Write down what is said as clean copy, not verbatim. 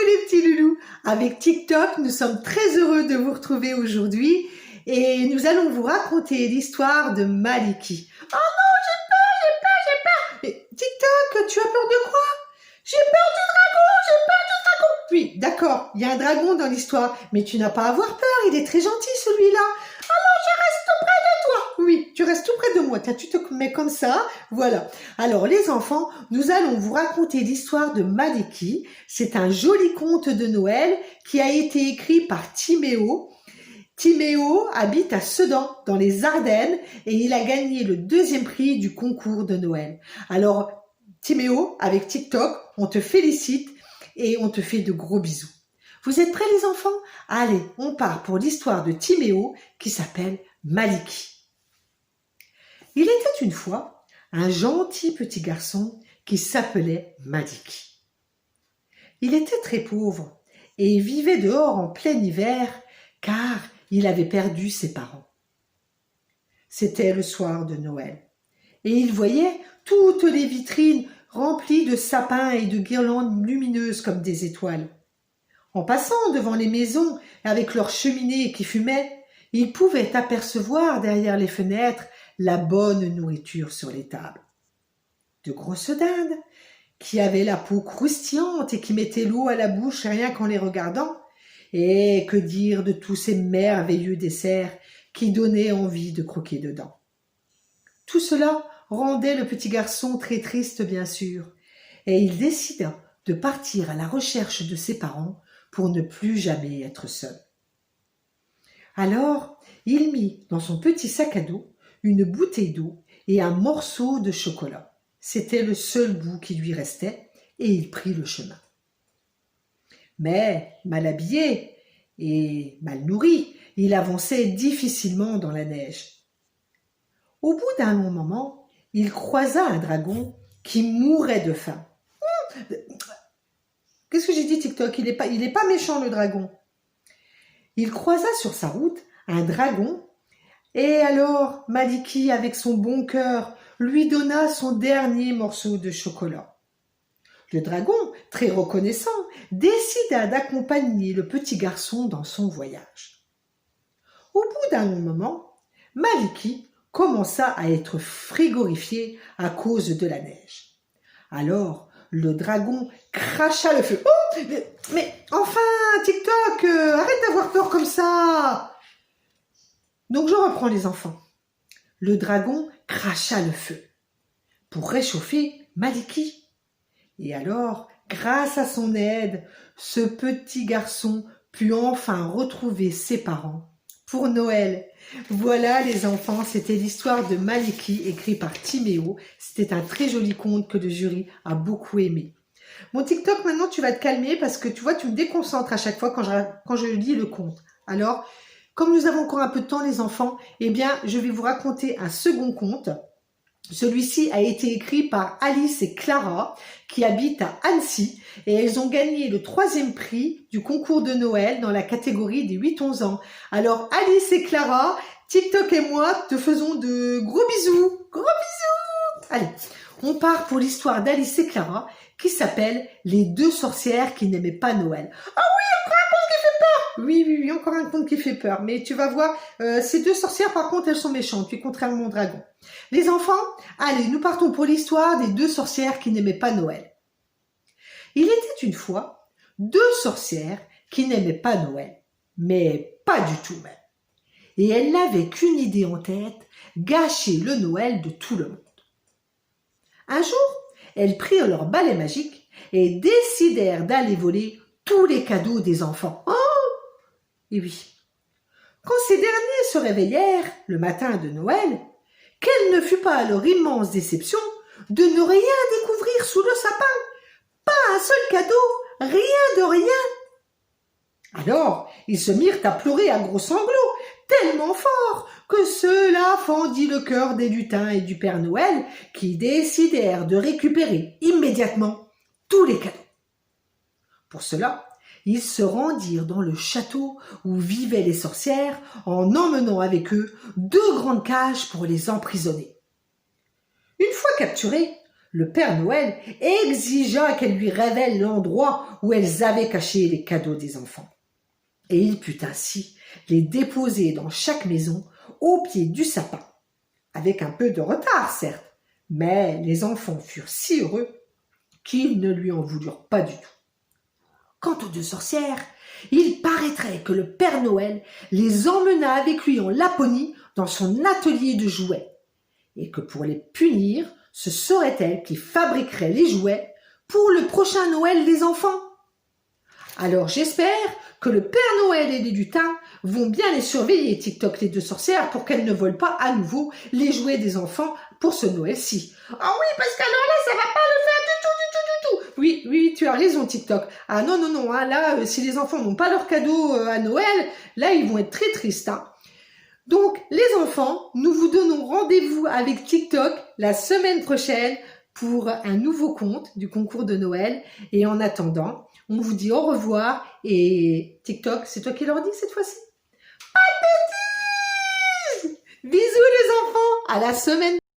les petits loulous. Avec TikTok, nous sommes très heureux de vous retrouver aujourd'hui et nous allons vous raconter l'histoire de Maliki. Oh non, j'ai peur. Mais TikTok, tu as peur de quoi? J'ai peur du dragon. Oui, d'accord, il y a un dragon dans l'histoire, mais tu n'as pas à avoir peur, il est très gentil celui-là. Ah non, je reste tout près de toi. Oui, tu restes tout près de moi. Tiens, tu te mets comme ça, voilà. Alors les enfants, nous allons vous raconter l'histoire de Maliki. C'est un joli conte de Noël qui a été écrit par Timéo. Timéo habite à Sedan, dans les Ardennes, et il a gagné le 2e prix du concours de Noël. Alors, Timéo, avec TikTok, on te félicite et on te fait de gros bisous. Vous êtes prêts les enfants? Allez, on part pour l'histoire de Timéo qui s'appelle Maliki. Il était une fois un gentil petit garçon qui s'appelait Maliki. Il était très pauvre et vivait dehors en plein hiver car il avait perdu ses parents. C'était le soir de Noël et il voyait toutes les vitrines remplies de sapins et de guirlandes lumineuses comme des étoiles. En passant devant les maisons avec leurs cheminées qui fumaient, il pouvait apercevoir derrière les fenêtres la bonne nourriture sur les tables. De grosses dindes qui avaient la peau croustillante et qui mettaient l'eau à la bouche rien qu'en les regardant. Et que dire de tous ces merveilleux desserts qui donnaient envie de croquer dedans. Tout cela rendait le petit garçon très triste bien sûr, et il décida de partir à la recherche de ses parents pour ne plus jamais être seul. Alors, il mit dans son petit sac à dos une bouteille d'eau et un morceau de chocolat. C'était le seul bout qui lui restait et il prit le chemin. Mais, mal habillé et mal nourri, il avançait difficilement dans la neige. Au bout d'un long moment, il croisa un dragon qui mourait de faim. Qu'est-ce que j'ai dit, TikTok? Il est pas méchant, le dragon. Il croisa sur sa route un dragon et alors Maliki, avec son bon cœur, lui donna son dernier morceau de chocolat. Le dragon, très reconnaissant, décida d'accompagner le petit garçon dans son voyage. Au bout d'un long moment, Maliki commença à être frigorifié à cause de la neige. Alors, le dragon cracha le feu. Oh, mais enfin, TikTok, arrête d'avoir peur comme ça. Donc je reprends les enfants. Le dragon cracha le feu pour réchauffer Maliki. Et alors, grâce à son aide, ce petit garçon put enfin retrouver ses parents pour Noël. Voilà les enfants, c'était l'histoire de Maliki écrit par Timéo. C'était un très joli conte que le jury a beaucoup aimé. Mon TikTok, maintenant tu vas te calmer parce que tu vois, tu me déconcentres à chaque fois quand je lis le conte. Alors, comme nous avons encore un peu de temps les enfants, eh bien je vais vous raconter un second conte. Celui-ci a été écrit par Alice et Clara qui habitent à Annecy et elles ont gagné le 3e prix du concours de Noël dans la catégorie des 8-11 ans. Alors Alice et Clara, TikTok et moi te faisons de gros bisous. Gros bisous. Allez, on part pour l'histoire d'Alice et Clara qui s'appelle Les 2 sorcières qui n'aimaient pas Noël. Ah oui, encore un conte qui fait peur. Oui, encore un conte qui fait peur. Mais tu vas voir, ces 2 sorcières par contre elles sont méchantes, puis contrairement au dragon. Les enfants, allez, nous partons pour l'histoire des 2 sorcières qui n'aimaient pas Noël. Il était une fois 2 sorcières qui n'aimaient pas Noël, mais pas du tout même. Et elles n'avaient qu'une idée en tête, gâcher le Noël de tout le monde. Un jour, elles prirent leur balai magique et décidèrent d'aller voler tous les cadeaux des enfants. Oh! Et oui, quand ces derniers se réveillèrent le matin de Noël, quelle ne fut pas leur immense déception de ne rien découvrir sous le sapin. Pas un seul cadeau, rien de rien. Alors, ils se mirent à pleurer à gros sanglots, tellement fort que cela fendit le cœur des lutins et du Père Noël qui décidèrent de récupérer immédiatement tous les cadeaux. Pour cela, ils se rendirent dans le château où vivaient les sorcières en emmenant avec eux 2 grandes cages pour les emprisonner. Une fois capturés, Le Père Noël exigea qu'elle lui révèle l'endroit où elles avaient caché les cadeaux des enfants. Et il put ainsi les déposer dans chaque maison au pied du sapin. Avec un peu de retard, certes, mais les enfants furent si heureux qu'ils ne lui en voulurent pas du tout. Quant aux deux sorcières, il paraîtrait que le Père Noël les emmena avec lui en Laponie dans son atelier de jouets, et que pour les punir, ce serait elle qui fabriquerait les jouets pour le prochain Noël des enfants. Alors j'espère que le Père Noël et les lutins vont bien les surveiller, TikTok, les deux sorcières, pour qu'elles ne volent pas à nouveau les jouets des enfants pour ce Noël-ci. Ah oui, parce qu'alors là, ça va pas le faire du tout. Oui, tu as raison, TikTok. Ah non, hein, là, si les enfants n'ont pas leur cadeau à Noël, là, ils vont être très tristes. Hein. Donc, les enfants, nous vous donnons rendez-vous avec TikTok la semaine prochaine pour un nouveau conte du concours de Noël. Et en attendant, on vous dit au revoir. Et TikTok, c'est toi qui leur dis cette fois-ci? Pas de bêtises! Bisous les enfants, à la semaine